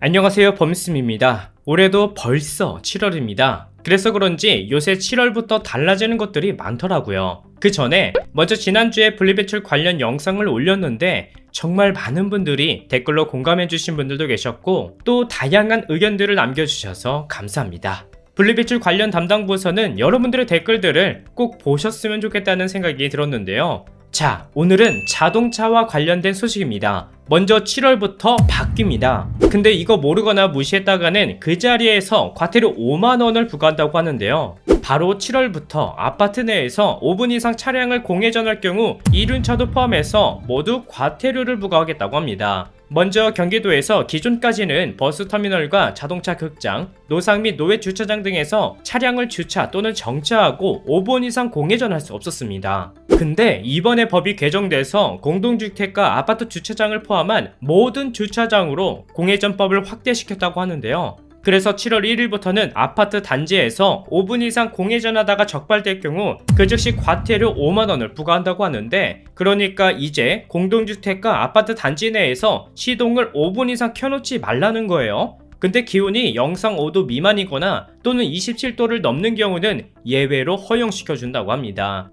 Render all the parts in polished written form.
안녕하세요, 범스입니다. 올해도 벌써 7월입니다. 그래서 그런지 요새 7월부터 달라지는 것들이 많더라고요. 그 전에 먼저 지난주에 분리배출 관련 영상을 올렸는데 정말 많은 분들이 댓글로 공감해주신 분들도 계셨고 또 다양한 의견들을 남겨주셔서 감사합니다. 분리배출 관련 담당 부서는 여러분들의 댓글들을 꼭 보셨으면 좋겠다는 생각이 들었는데요. 자, 오늘은 자동차와 관련된 소식입니다. 먼저 7월부터 바뀝니다. 근데 이거 모르거나 무시했다가는 그 자리에서 과태료 5만원을 부과한다고 하는데요. 바로 7월부터 아파트 내에서 5분 이상 차량을 공회전할 경우 이륜차도 포함해서 모두 과태료를 부과하겠다고 합니다. 먼저 경기도에서 기존까지는 버스터미널과 자동차 극장, 노상 및 노회 주차장 등에서 차량을 주차 또는 정차하고 5분 이상 공회전할 수 없었습니다. 근데 이번에 법이 개정돼서 공동주택과 아파트 주차장을 포함한 모든 주차장으로 공회전법을 확대시켰다고 하는데요. 그래서 7월 1일부터는 아파트 단지에서 5분 이상 공회전하다가 적발될 경우 그 즉시 과태료 5만원을 부과한다고 하는데, 그러니까 이제 공동주택과 아파트 단지 내에서 시동을 5분 이상 켜놓지 말라는 거예요. 근데 기온이 영상 5도 미만이거나 또는 27도를 넘는 경우는 예외로 허용시켜준다고 합니다.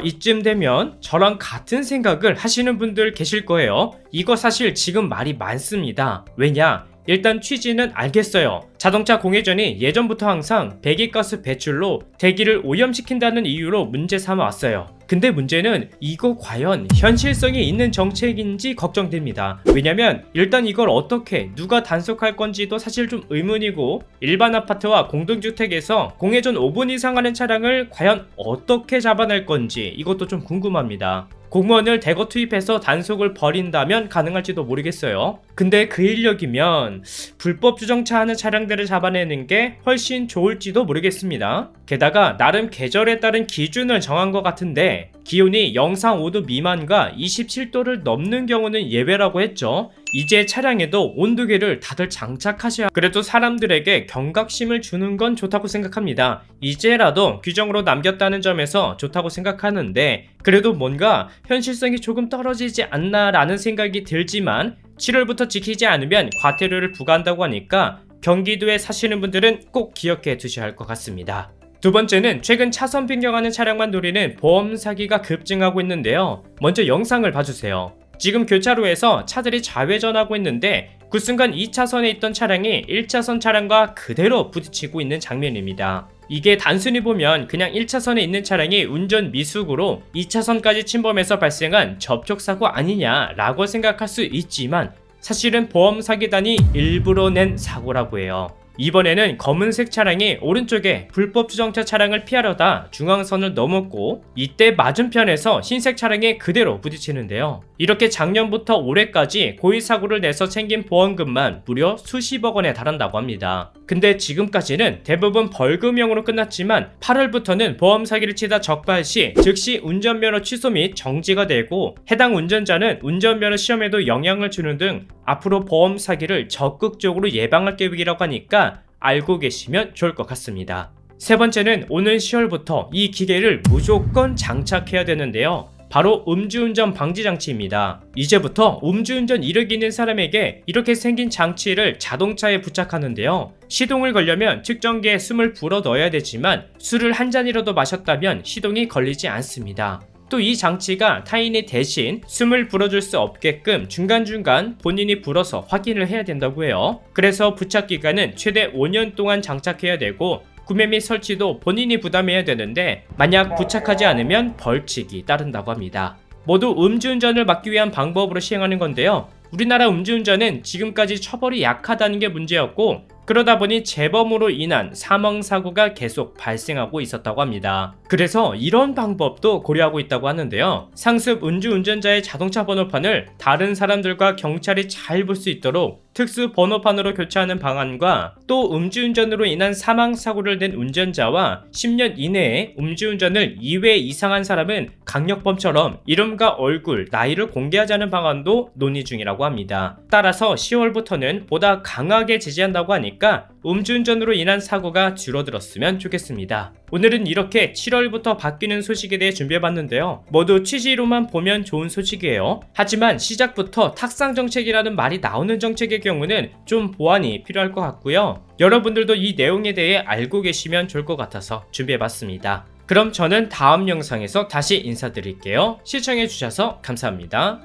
이쯤 되면 저랑 같은 생각을 하시는 분들 계실 거예요. 이거 사실 지금 말이 많습니다. 왜냐? 일단 취지는 알겠어요. 자동차 공회전이 예전부터 항상 배기가스 배출로 대기를 오염시킨다는 이유로 문제 삼아왔어요. 근데 문제는 이거 과연 현실성이 있는 정책인지 걱정됩니다. 왜냐면 일단 이걸 어떻게 누가 단속할 건지도 사실 좀 의문이고, 일반 아파트와 공동주택에서 공회전 5분 이상 하는 차량을 과연 어떻게 잡아낼 건지 이것도 좀 궁금합니다. 공무원을 대거 투입해서 단속을 벌인다면 가능할지도 모르겠어요. 근데 그 인력이면 불법 주정차 하는 차량들을 잡아내는 게 훨씬 좋을지도 모르겠습니다. 게다가 나름 계절에 따른 기준을 정한 것 같은데 기온이 영상 5도 미만과 27도를 넘는 경우는 예외라고 했죠. 이제 차량에도 온도계를 다들 장착하셔야 그래도 사람들에게 경각심을 주는 건 좋다고 생각합니다. 이제라도 규정으로 남겼다는 점에서 좋다고 생각하는데, 그래도 뭔가 현실성이 조금 떨어지지 않나 라는 생각이 들지만 7월부터 지키지 않으면 과태료를 부과한다고 하니까 경기도에 사시는 분들은 꼭 기억해 두셔야 할 것 같습니다. 두 번째는 최근 차선 변경하는 차량만 노리는 보험 사기가 급증하고 있는데요. 먼저 영상을 봐주세요. 지금 교차로에서 차들이 좌회전하고 있는데 그 순간 2차선에 있던 차량이 1차선 차량과 그대로 부딪히고 있는 장면입니다. 이게 단순히 보면 그냥 1차선에 있는 차량이 운전 미숙으로 2차선까지 침범해서 발생한 접촉사고 아니냐라고 생각할 수 있지만 사실은 보험 사기단이 일부러 낸 사고라고 해요. 이번에는 검은색 차량이 오른쪽에 불법 주정차 차량을 피하려다 중앙선을 넘었고, 이때 맞은편에서 흰색 차량에 그대로 부딪히는데요. 이렇게 작년부터 올해까지 고의사고를 내서 챙긴 보험금만 무려 수십억 원에 달한다고 합니다. 근데 지금까지는 대부분 벌금형으로 끝났지만 8월부터는 보험 사기를 치다 적발 시 즉시 운전면허 취소 및 정지가 되고, 해당 운전자는 운전면허 시험에도 영향을 주는 등 앞으로 보험 사기를 적극적으로 예방할 계획이라고 하니까 알고 계시면 좋을 것 같습니다. 세 번째는 오는 10월부터 이 기계를 무조건 장착해야 되는데요. 바로 음주운전 방지 장치입니다. 이제부터 음주운전 이력이 있는 사람에게 이렇게 생긴 장치를 자동차에 부착하는데요. 시동을 걸려면 측정기에 숨을 불어 넣어야 되지만 술을 한 잔이라도 마셨다면 시동이 걸리지 않습니다. 또 이 장치가 타인이 대신 숨을 불어줄 수 없게끔 중간중간 본인이 불어서 확인을 해야 된다고 해요. 그래서 부착 기간은 최대 5년 동안 장착해야 되고 구매 및 설치도 본인이 부담해야 되는데 만약 부착하지 않으면 벌칙이 따른다고 합니다. 모두 음주운전을 막기 위한 방법으로 시행하는 건데요. 우리나라 음주운전은 지금까지 처벌이 약하다는 게 문제였고, 그러다 보니 재범으로 인한 사망사고가 계속 발생하고 있었다고 합니다. 그래서 이런 방법도 고려하고 있다고 하는데요. 상습 음주운전자의 자동차 번호판을 다른 사람들과 경찰이 잘 볼 수 있도록 특수 번호판으로 교체하는 방안과, 또 음주운전으로 인한 사망사고를 낸 운전자와 10년 이내에 음주운전을 2회 이상 한 사람은 강력범처럼 이름과 얼굴, 나이를 공개하자는 방안도 논의 중이라고 합니다. 따라서 10월부터는 보다 강하게 제재한다고 하니까 하니까 음주운전으로 인한 사고가 줄어들었으면 좋겠습니다. 오늘은 이렇게 7월부터 바뀌는 소식에 대해 준비해봤는데요. 모두 취지로만 보면 좋은 소식이에요. 하지만 시작부터 탁상 정책이라는 말이 나오는 정책의 경우는 좀 보완이 필요할 것 같고요. 여러분들도 이 내용에 대해 알고 계시면 좋을 것 같아서 준비해봤습니다. 그럼 저는 다음 영상에서 다시 인사드릴게요. 시청해주셔서 감사합니다.